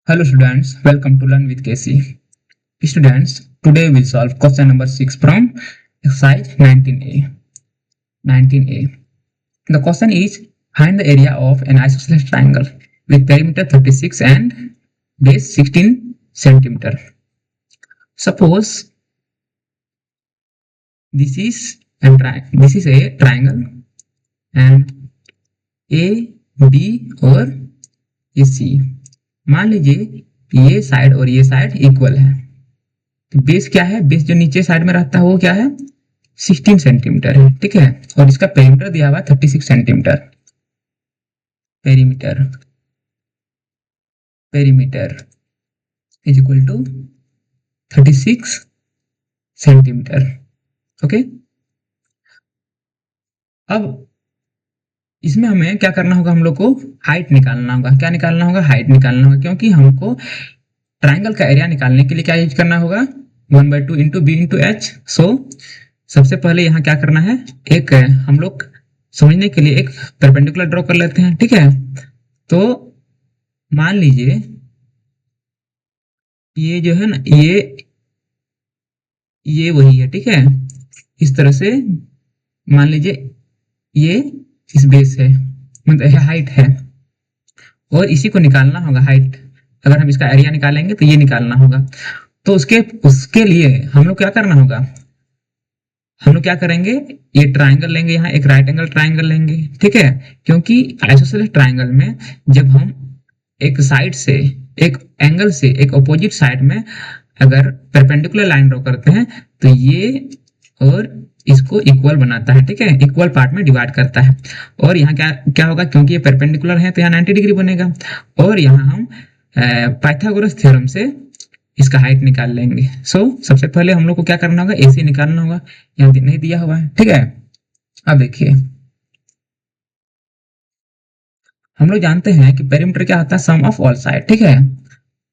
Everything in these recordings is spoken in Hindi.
Hello students, welcome to Learn with KC. Students, today we'll solve question number 6 from exercise 19A. 19A. The question is, find the area of an isosceles triangle with perimeter 36 and base 16 centimeter. Suppose this is a triangle and A, B और ये C. मान लीजिए ये साइड और ये साइड इक्वल है, तो बेस क्या है? बेस जो नीचे साइड में रहता है वो क्या है? 16 सेंटीमीटर है, ठीक है। और इसका पेरीमीटर दिया हुआ है 36 centimetre. Perimeter is equal to 36 centimetre. Okay, अब इसमें हमें क्या करना होगा? हम लोग को हाइट निकालना होगा। क्या निकालना होगा? हाइट निकालना होगा, क्योंकि हमको ट्राइंगल का एरिया निकालने के लिए क्या यूज करना होगा? 1/2 इंटू बी इंटू एच। सो सबसे पहले यहाँ क्या करना है, एक हम लोग समझने के लिए एक परपेंडिकुलर ड्रॉ कर लेते हैं, ठीक है। तो मान लीजिए ये जो है ना, ये वही है, ठीक है। इस तरह से मान लीजिए ये इस बेस है, मतलब हाइट है, और इसी को निकालना होगा हाइट। अगर हम इसका एरिया निकालेंगे तो ये निकालना होगा। तो उसके लिए हम लोग क्या करना होगा? हम लोग क्या करेंगे, ये ट्राइंगल लेंगे, यहाँ एक राइट एंगल ट्राइंगल लेंगे, ठीक है। क्योंकि आइसोसेलेस ट्राइंगल में जब हम एक साइड से, एक एंगल से एक अपोजिट साइड में अगर परपेंडिकुलर लाइन ड्रॉ करते हैं तो ये और इसको इक्वल बनाता है, ठीक है। इक्वल पार्ट में डिवाइड करता है। और यहाँ क्या क्या होगा? क्योंकि ये परपेंडिकुलर है तो यहाँ 90 डिग्री बनेगा। और यहाँ हम पाइथागोरस थ्योरम से इसका हाइट निकाल लेंगे। सबसे पहले हम लोग को क्या करना होगा? AC निकालना होगा। यहाँ नहीं दिया हुआ है, ठीक है। अब देखिए, हम लोग जानते हैं कि पेरीमीटर क्या होता है? सम ऑफ ऑल साइड, ठीक है।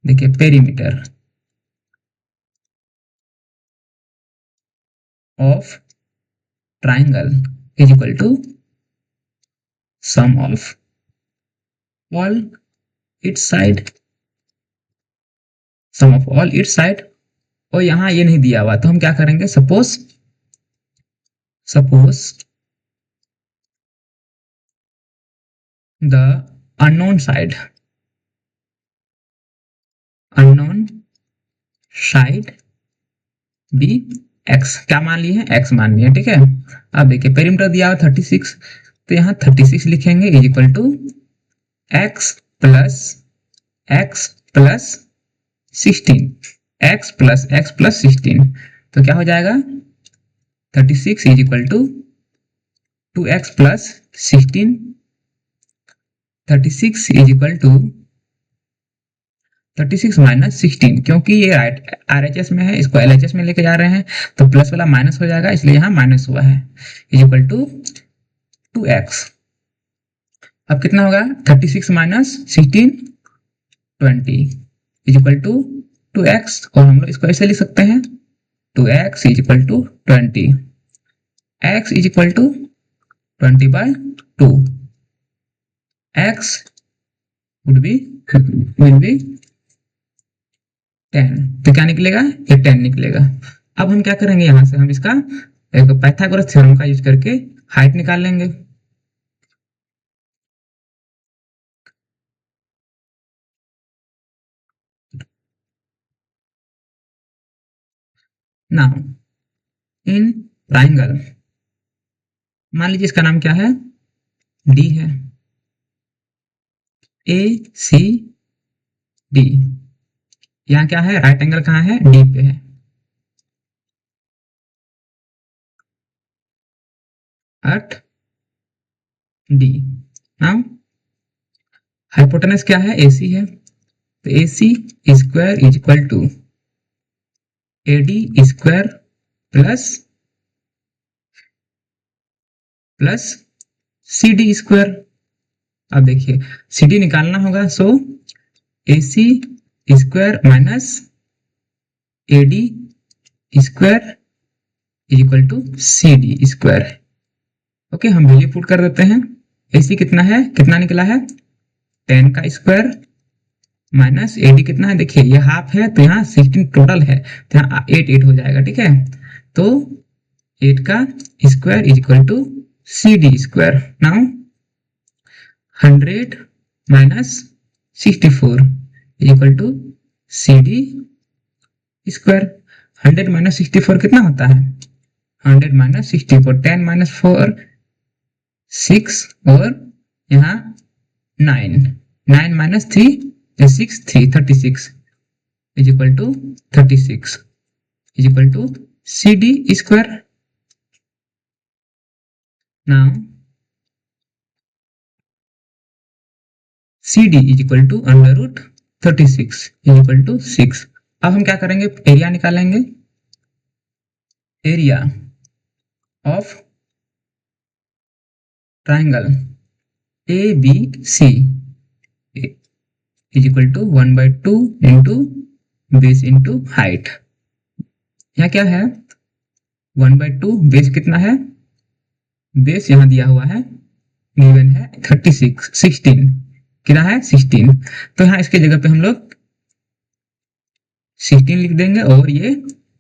देखिए, perimeter of triangle is equal to sum of all its side, sum of all its side. और यहां ये नहीं दिया हुआ, तो हम क्या करेंगे? Suppose the unknown side be x. क्या मान लिए हैं? एक्स मान लिए, ठीक है। अब देखिए, पेरीमीटर दिया हुआ 36, तो यहाँ 36 लिखेंगे is equal to x plus 16, x plus 16। तो क्या हो जाएगा? 36 is equal to 2x plus 16। 36 is equal to 36 minus 16, क्योंकि ये RHS में है, इसको LHS में लेके जा रहे हैं तो प्लस वाला माइनस हो जाएगा, इसलिए यहाँ माइनस हुआ है, इज इक्वल टू 2x। अब कितना होगा? 36 minus 16 20 is equal to 2x। और हम लोग इसको ऐसे लिख सकते हैं 2x is equal to 20, x is equal to 20/2, x will be 10। तो क्या निकलेगा? ये 10 निकलेगा। अब हम क्या करेंगे? यहां से हम इसका एक पाइथागोरस थ्योरम का यूज करके हाइट निकाल लेंगे। नाउ इन ट्राइंगल, मान लीजिए इसका नाम क्या है? D है, ACD। यहाँ क्या है? राइट एंगल कहाँ है? D पे है। 8D। नाउ हाइपोटेनस क्या है? AC है, तो AC square is equal to AD square plus CD square. अब देखिए, CD निकालना होगा, so AC square minus AD square is equal to CD square. Okay, हम वैल्यू पुट कर देते हैं। AC कितना है? कितना निकला है? 10 का स्क्वायर माइनस AD कितना है, देखिए ये हाफ है तो यहाँ 16 टोटल है, तो यहाँ 8 हो जाएगा, ठीक है। तो 8 का square is equal to CD square. Now 100 minus 64 is equal to CD square. 100 minus 64 कितना होता है, 100 माइनस 64, 10 माइनस 4 6 और यहाँ 9, 9 minus 3 6, 3 36 is equal to 36 is equal to CD square. Now CD is equal to under root 36 is equal to 6। अब हम क्या करेंगे, एरिया निकालेंगे। Area of triangle ABC is equal to 1/2 into base into height. यहाँ क्या है, 1/2, बेस कितना है, बेस यहाँ दिया हुआ है, गिवन है 36, 16 कितना है 16, तो यहाँ इसके जगह पे हम लोग 16 लिख देंगे और ये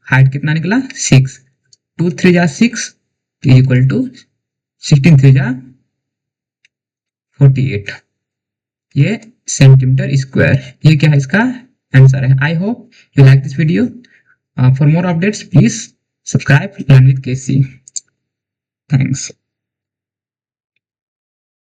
हाइट कितना निकला 6, 2 3 जा 6 इक्वल टू 16 3 जा 48, ये सेंटीमीटर स्क्वायर। ये क्या है, इसका आंसर है। I hope you like this video. For more updates please subscribe learn with KC। Thanks.